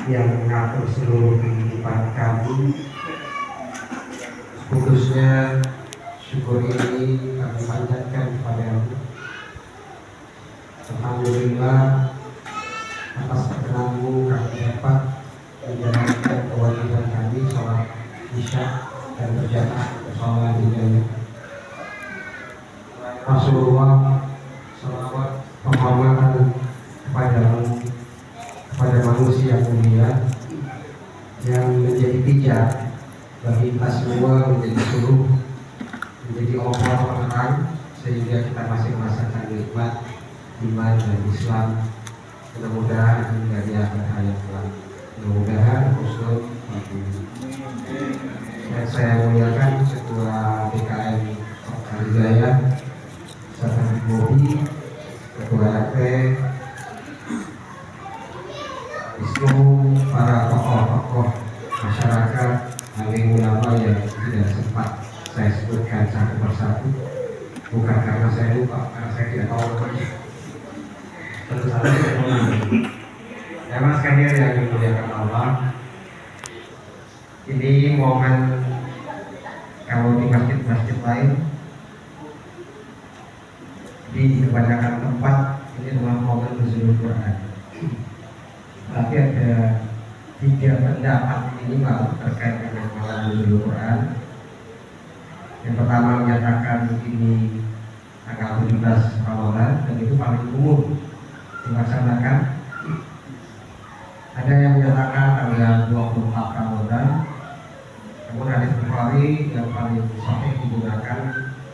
yang mengatur seluruh kehidupan kami. Khususnya syukur ini kami panjatkan kepada-Mu. Alhamdulillah atas perkenan-Mu kami dapat menjalankan kewajiban kami sholat isya dan berjamaah bersama dengan Rasulullah. Salawat penghormatan kepada manusia mulia yang menjadi pijak bagi kita semua, menjadi suruh, menjadi obor penerang sehingga kita masih merasakan nikmat iman dan Islam. Mudah-mudahan hingga di akhir hayat kelak. Mudah-mudahan husnul khotimah. Dan saya muliakan Ketua DKM Alizaya, Sahabat Bobi, Ketua RT, Wisnu, para tokoh-tokoh masyarakat, alim ulama yang tidak sempat saya sebutkan satu persatu, bukan karena saya lupa, karena saya tidak tahu namanya. Tentu saja saya tahu. Ya mas sekalian yang dimuliakan Allah, ini momen kalau di masjid-masjid lain di kebanyakan tempat ini adalah momen nuzul Quran. Tapi ada 3 pendapat minimal terkait dengan malam nuzul Quran. Yang pertama menyatakan ini tanggal 17 Ramadan dan itu paling umum dilaksanakan. Ada yang menyatakan tanggal 24 Ramadan. Namun hadis Bukhari yang paling sahih digunakan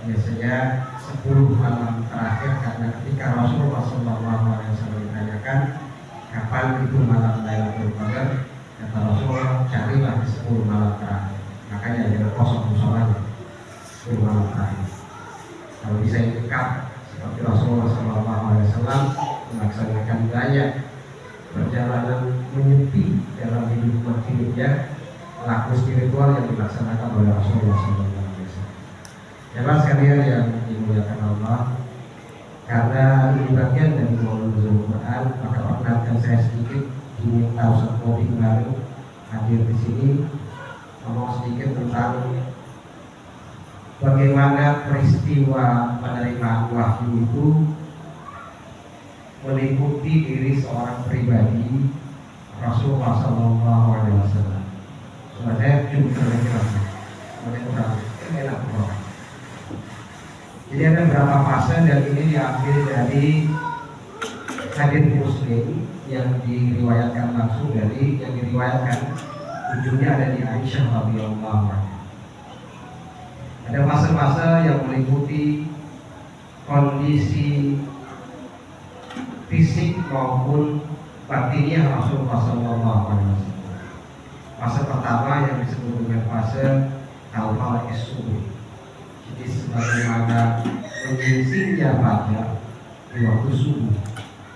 biasanya 10 malam terakhir, karena ketika Rasulullah SAW ditanyakan kapan itu malam Lailatul Qadar, kata Rasulullah, carilah di 10 malam terakhir. Makanya jangan kosong musolanya 10 malam terakhir. Kalau bisa dekat seperti Rasulullah SAW melaksanakan banyak perjalanan menyepi dalam hidupnya, laku spiritual yang dilaksanakan oleh Rasulullah SAW. Jemaah sekalian yang dimuliakan Allah, karena ini bagian dari momen nuzul Quran, maka perkenalkan saya sedikit diminta Ustaz Bobi kemarin hadir di sini ngomong sedikit tentang bagaimana peristiwa penerimaan wahyu itu meliputi diri seorang pribadi Rasulullah SAW. Sebenarnya cukup kurang enak bro. Jadi ada beberapa fase dan ini diambil dari hadits Muslim yang diriwayatkan langsung dari yang diriwayatkan ujungnya ada di Aisyah radhiyallahu anha. Ada fase-fase yang meliputi kondisi fisik maupun batinnya Rasulullah SAW. Fase pertama yang disebut dengan fase al-falaq as-subuh. Jadi sebagaimana menyingsingnya fajar di waktu subuh,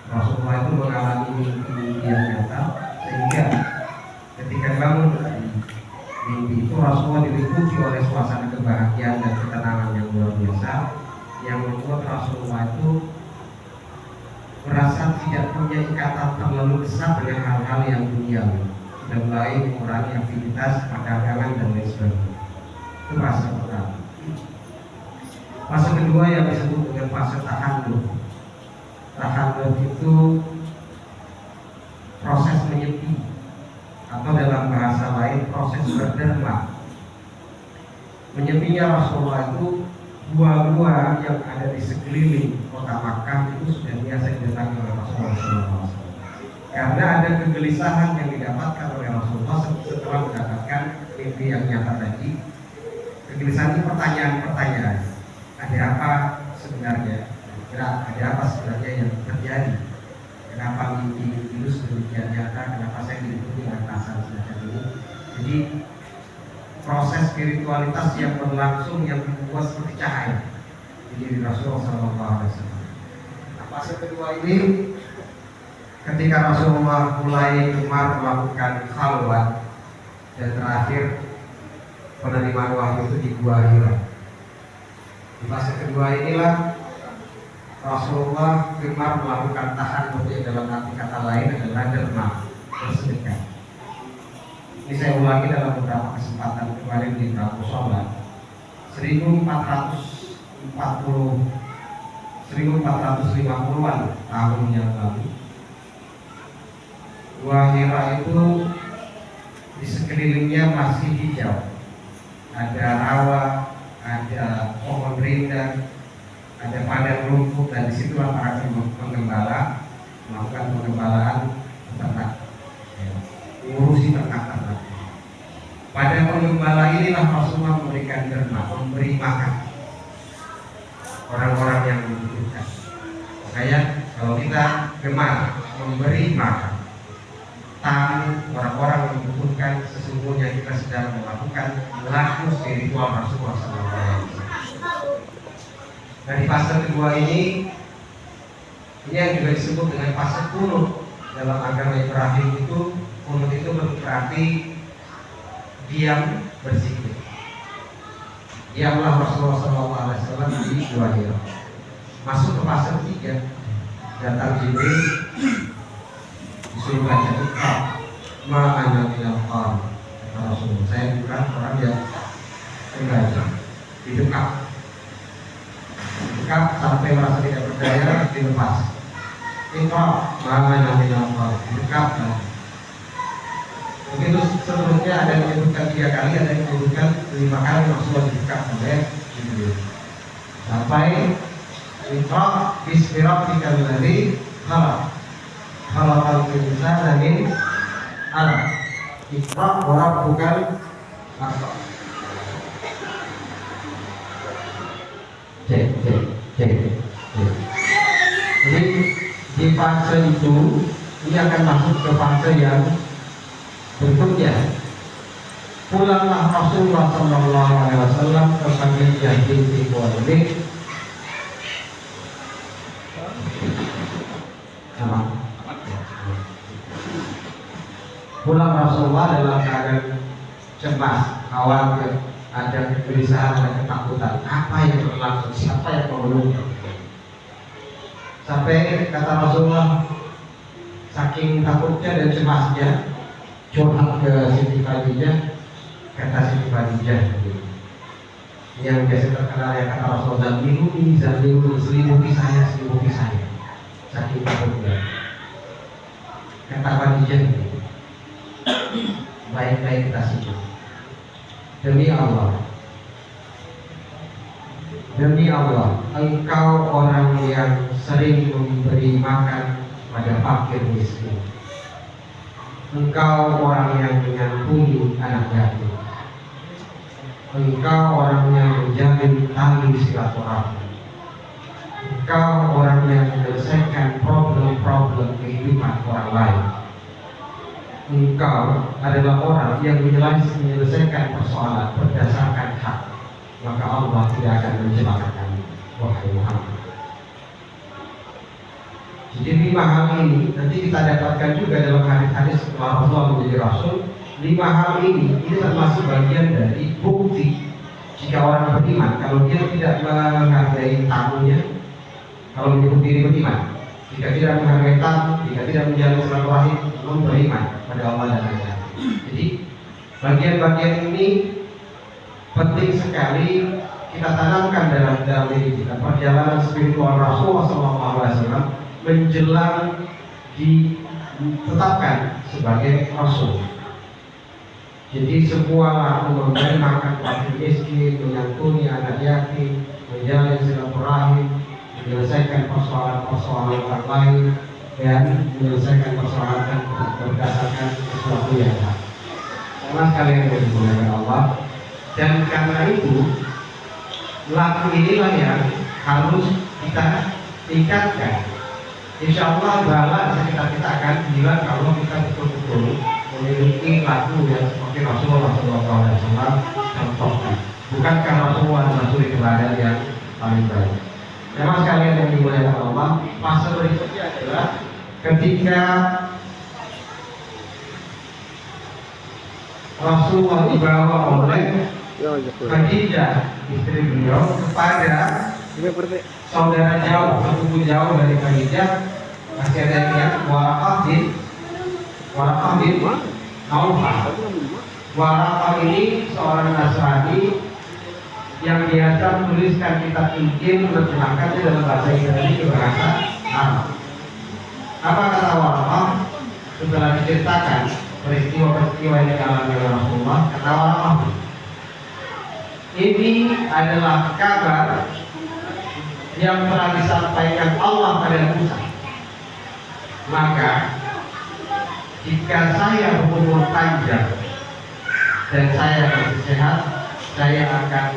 Rasulullah itu mengalami mimpi yang nyata, sehingga ketika bangun dari mimpi itu Rasulullah diliputi oleh suasana kebahagiaan dan ketenangan yang luar biasa, yang membuat Rasulullah itu merasa tidak punya ikatan terlalu besar dengan hal-hal yang duniawi, dan mulai mengurangi aktivitas perdagangan dan lain sebagainya. Itu fase pertama. Fase kedua yang disebut dengan fase tahannuf. Tahannuf itu proses menyepi, atau dalam bahasa lain proses berderma. Menyepinya Rasulullah itu, gua-gua yang ada di sekeliling kota Makkah itu sudah biasa didatangi oleh Rasulullah SAW. Karena ada kegelisahan yang didapatkan oleh Rasulullah setelah mendapatkan mimpi yang nyata tadi. Kegelisahan itu pertanyaan-pertanyaan. Ada apa sebenarnya? Ada apa sebenarnya yang terjadi? Kenapa mimpi itu sedemikian nyata? Kenapa saya diliputi dengan perasaan semacam ini? Jadi proses spiritualitas yang berlangsung yang membuat seperti cahaya di diri Rasulullah SAW. Nah, fase kedua ini ketika Rasulullah mulai gemar melakukan khalwat, dan terakhir penerimaan wahyu itu di Gua Hira. Di fase kedua inilah Rasulullah gemar melakukan tahannuf, dalam arti kata lain adalah derma, bersedekah. Ini saya ulangi dalam beberapa kesempatan kemarin di beberapa sholat. 1450-an tahun yang lalu, Gua Hira itu di sekelilingnya masih hijau, ada rawa, ada pohon rindang, ada padang rumput, dan disitulah para penggembala melakukan penggembalaan ternak, mengurusi ternak-ternak. Pada penggembala inilah Rasulullah memberikan derma, memberi makan orang-orang yang membutuhkan. Makanya kalau kita gemar memberi makan tamu orang-orang yang membutuhkan, sesungguhnya kita sedang melakukan laku spiritual Rasulullah SAW. Nah, di fase kedua ini yang juga disebut dengan fase kunut. Dalam agama Ibrahim itu, kunut itu berarti diam, berzikir. Diamlah Rasulullah SAW di Gua Hira. Masuk ke fase ketiga, datang Jibril, disuruh baca Iqra ma'ana minal qarim. Rasulullah, saya bukan orang yang membaca, didekap sampai merasa tidak berdaya, dilepas. Iqra ma'ana minal qarim, didekap. Begitu seterusnya, ada yang menyebutkan 3 kali, ada yang menyebutkan 5 kali Rasulullah didekap oleh Jibril. Sampai Iqra bismi rabbikal ladzi khalaq khalaqal insana min 'alaq. Iqra wa rabbukal akram. Cek. Jadi di fase itu ini akan masuk ke fase yang berikutnya. Pulanglah Rasulullah SAW ke Khadijah binti Khuwailid. Pulang Rasulullah dalam keadaan cemas, khawatir, ada kegelisahan, ada ketakutan. Apa yang berlangsung? Siapa yang memeluk? Sampai kata Rasulullah, saking takutnya dan cemasnya, curhat ke Siti Khadijah. Kata Siti Khadijah yang biasa terkenal ya, kata Rasulullah, zaliluni, selimuti saya. Saking takutnya. Kata Khadijah, baik-baik kita simak. Demi Allah, engkau orang yang sering memberi makan pada fakir miskin. Engkau orang yang menyantuni anak yatim. Engkau orang yang menjalin tali silaturahmi. Engkau orang yang menyelesaikan problem-problem kehidupan orang lain. Engkau adalah orang yang menyelesaikan persoalan berdasarkan hak. Maka Allah tidak akan mencelakakan, wahai Muhammad. Jadi 5 hal ini nanti kita dapatkan juga dalam hadis-hadis setelah Rasulullah menjadi Rasul. 5 hal ini termasuk bagian dari bukti jika orang beriman. Kalau dia tidak menghargai tamunya, kalau menyebut diri beriman, jika tidak menghargai tamu, jika tidak menjalin silaturahim, belum beriman pada Allah dan Rasul. Jadi bagian-bagian ini penting sekali kita tanamkan dalam diri kita. Perjalanan spiritual Rasulullah SAW menjelang ditetapkan sebagai Rasul. Jadi sebuah laku memberi makan fakir miskin, menyantuni anak yatim, menjalin silaturahim, menyelesaikan persoalan orang lain, dan menyelesaikan persoalan berdasarkan sesuatu yang hak. Karena sekalian yang dimuliakan Allah, dan karena itu laku inilah yang harus kita tingkatkan. Insya Allah bala kita akan bilang kalau kita betul-betul memiliki laku yang seperti Rasulullah SAW contohkan. Bukankah Rasulullah Rasul teladan yang paling baik? Memang sekalian yang dimuliakan Allah, fase berikutnya adalah ketika Rasulullah dibawa oleh Khadijah istri beliau kepada saudara jauh, sepupu jauh dari Khadijah. Masih ada yang ingat Waraqah bin Naufal. Waraqah ini seorang Nasrani yang biasa menuliskan kitab Injil, menerjemahkannya dalam bahasa Ibrani ke bahasa Arab. Apa kata Waraqah setelah diceritakan peristiwa-peristiwa yang dialami oleh Rasulullah? Kata Waraqah, ini adalah kabar yang telah disampaikan Allah pada Musa. Maka jika saya berumur panjang dan saya masih sehat, saya akan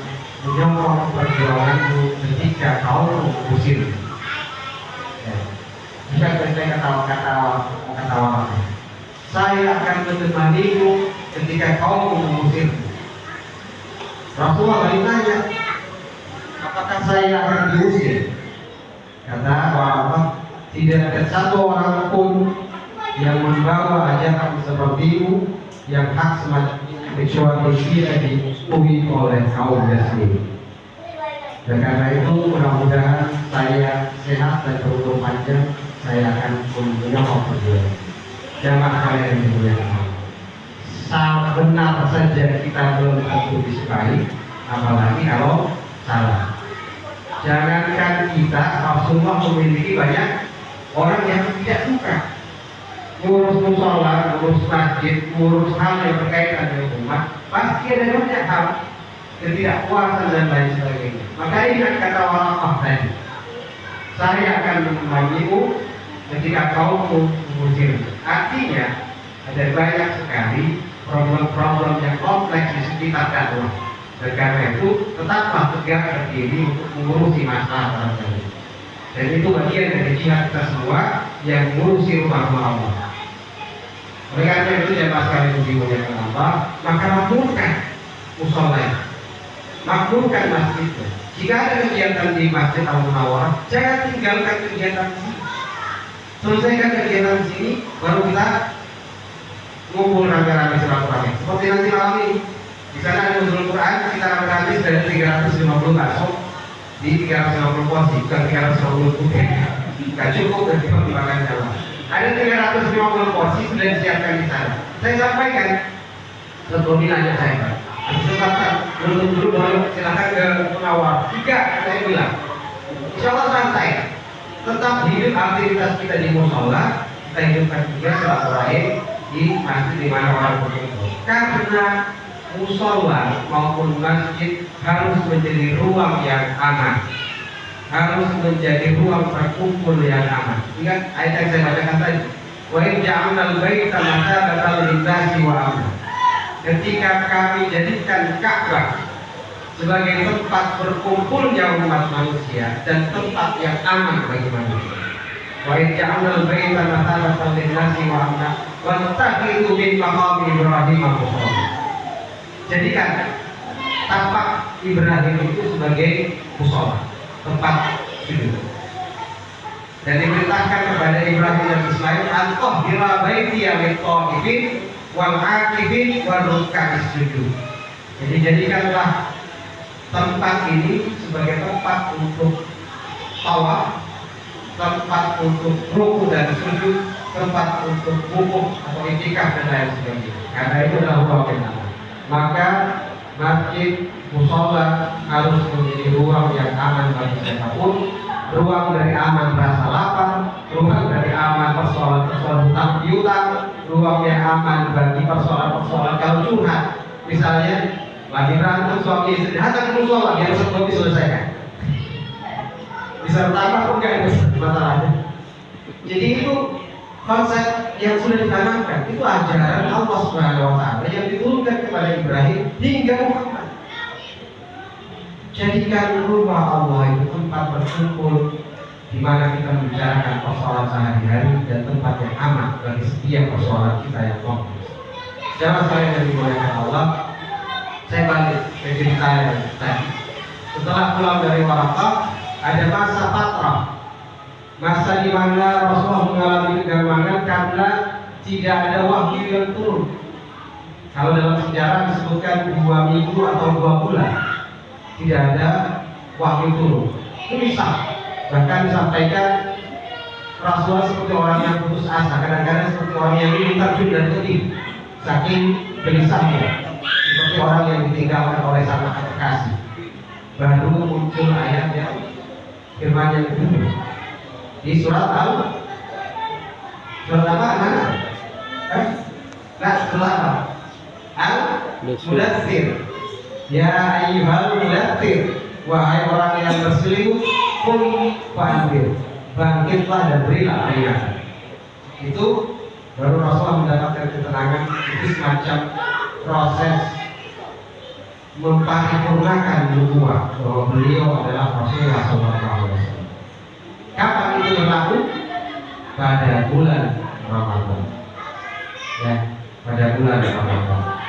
menyokong perjuanganmu ketika kau mengusir. Jika saya kata saya akan menemanimu ketika kau mengusir. Rasulullah bertanya, apakah saya akan diusir? Kata Allah, tidak ada satu orang pun yang membawa ajaran sepertimu yang hak semacam ini kecuali dia dipenuhi oleh kaum sendiri. Dan karena itu mudah-mudahan saya sehat dan berumur panjang, saya akan menyokong perjuangan. Jangan kalian yang dimuliakan. Benar saja kita belum tentu disukai, apalagi kalau salah. Jangankan kita, Rasulullah memiliki banyak orang yang tidak suka ngurus musola, ngurus masjid, ngurus hal yang berkaitan dengan umat. Pasti ada banyak hal ketidakpuasan dan lain sebagainya. Maka ingat kata Waraqah tadi, saya akan menemanimu ketika kau mengusir. Artinya ada banyak sekali problem-problem yang kompleks di sekitar dakwah. Dan karena itu tetaplah tegak berdiri untuk mengurusi masalah ini. Dan itu bagian dari jihad kita semua yang mengurusi rumah Allah. Oleh karena itu jemaah sekalian dimuliakan Allah, maka makmurkan musola, makmurkan masjidnya. Jika ada kegiatan di Masjid Al-Munawwarah, jangan tinggalkan kegiatan di sini. Selesaikan kegiatan di sini, baru kita ngumpul rame-rame silaturahmi. Seperti nanti malam ini, di sana ada nuzul Quran, kita rame-rame dari 350 bakso di 350 porsi, bukan 350 putih. Gak cukup dan dipertimbangkan jamaah. Ada 350 porsi sudah disiapkan di sana. Saya sampaikan, sebelum nanya saya, kesempatan belum dulu baru silakan ke Munawwarah. Tidak, saya bilang, insya Allah santai. Tetap hidup aktivitas kita di musola, kita hidupkan juga silaturahim di masjid di mana orang berkumpul. Karena musola maupun masjid harus menjadi ruang yang aman, harus menjadi ruang berkumpul yang aman. Ingat ayat yang saya bacakan tadi, wa in ja'alnal baita mathabatan lin-nasi wa amna. Ketika kami jadikan Ka'bah sebagai tempat berkumpulnya umat manusia dan tempat yang aman bagi manusia. Wa in ja'alnal baita mathabatan lin-nasi wa amna wattakhidhu min maqami Ibrahim musalla. Jadikan tapak Ibrahim itu sebagai mushola, tempat sujud. Dan diperintahkan kepada Ibrahim dan Ismail, "Antahhira baitiya lit-tha'ifin wal 'akifin wa ruk'is sujud." Jadi jadikanlah tempat ini sebagai tempat untuk tawaf, tempat untuk ruku dan sujud, tempat untuk wukuf atau iktikaf dan lain sebagainya. Karena itu adalah ruang yang aman. Maka masjid, musola harus menjadi ruang yang aman bagi siapapun, ruang dari aman rasa lapar, ruang dari aman persoalan-persoalan hutang piutang, ruang yang aman bagi persoalan-persoalan kalau curhat. Misalnya lagi berantem suami istri, datang ke musola biar semua diselesaikan. Bisa bertambah pun nggak ada masalahnya. Jadi itu konsep yang sudah ditanamkan, itu ajaran Allah Subhanahu wa Ta'ala yang diturunkan kepada Ibrahim hingga Muhammad. Jadikan rumah Allah itu tempat berkumpul di mana kita membicarakan persoalan sehari-hari dan tempat yang aman bagi setiap persoalan kita yang kompleks. Jangan saya yang dimuliakan Allah, saya balik ke cerita yang tadi. Setelah pulang dari Waraqah, ada masa fatrah, masa di mana Rasulullah mengalami kegamangan karena tidak ada wahyu yang turun. Kalau dalam sejarah disebutkan 2 minggu atau 2 bulan tidak ada wahyu turun. Itu bisa. Bahkan disampaikan Rasulullah seperti orang yang putus asa, kadang-kadang seperti orang yang ingin terjun dan sedih. saking gelisahnya, seperti orang yang ditinggalkan oleh sang kekasih. Baru muncul ayat yang firman yang kedua di surat surat apa? Mana? Surat apa? Al-Mudaththir. Ya ayyuhal mudaththir, wahai orang yang berselimut, qum fa'anzir, bangkitlah dan berilah peringatan. Itu baru Rasulullah mendapatkan ketenangan. Itu semacam proses memparipurnakan nubuwah bahwa beliau adalah Rasulullah SAW. Kapan itu berlaku? Pada bulan Ramadan. Ya, pada bulan Ramadan.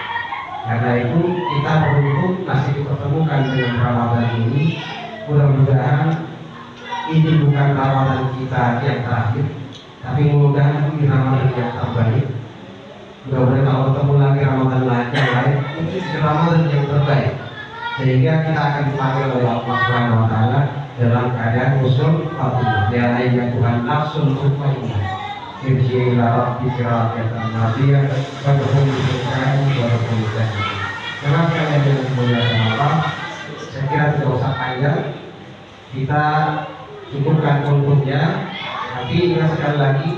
Karena itu kita beruntung masih dipertemukan dengan Ramadan ini. Mudah-mudahan ini bukan Ramadan kita yang terakhir, tapi mudah-mudahan ini Ramadan yang terbaik. Mudah-mudahan kalau ketemu lagi Ramadan yang lain, itu Ramadan yang terbaik, sehingga kita akan dipanggil oleh Allah Subhanahu Wa Taala dalam keadaan usul Fatimah. Ya Tuhan nafsul mutmainnah, irji ila rabbika radiyatan mardiyah wadkhul jannata wadkhul jannah. Karena sekalian yang dimuliakan Allah, saya kira tidak usah panjang, kita cukupkan kulturnya. Tapi ingat sekali lagi,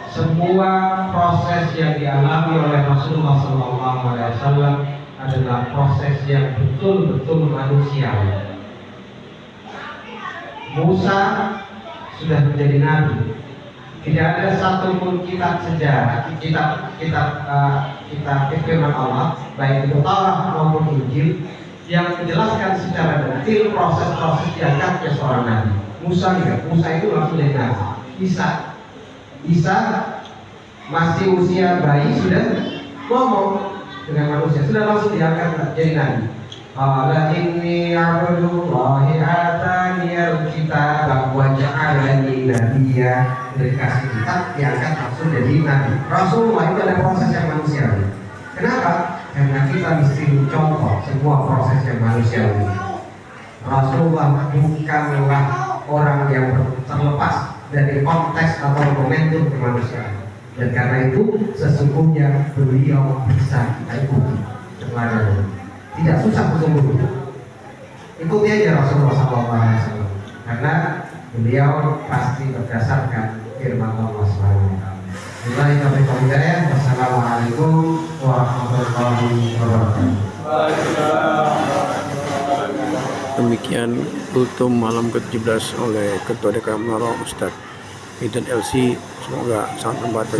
semua proses yang dialami oleh Rasulullah SAW adalah proses yang betul-betul manusiawi. Musa sudah menjadi nabi. Tidak ada satupun kitab sejarah, kitab firman Allah, baik itu Taurat maupun Injil, yang menjelaskan secara detail proses-proses diangkatnya seorang nabi. Musa itu langsung jadi nabi. Isa masih usia bayi sudah ngomong dengan manusia, sudah langsung diangkat jadi nabi. Qala inni abdullahi ataniyal kitab wa ja'alani nabiyya. Dikasih kitab, diangkat langsung jadi nabi. Rasulullah itu ada proses yang manusiawi. Kenapa? Karena kita mesti mencontoh semua proses yang manusiawi. Rasulullah bukanlah orang yang terlepas dari konteks atau momentum kemanusiaan, dan karena itu sesungguhnya beliau bisa kita ikuti teladannya. Tidak susah sesungguhnya, ikuti aja Rasulullah SAW, karena beliau pasti berdasarkan firman Allah SWT. Wassalamualaikum warahmatullahi wabarakatuh. Demikian kultum malam ke-17 oleh Ketua DKM Noro Ustadz Idan LC. Semoga sangat membantu.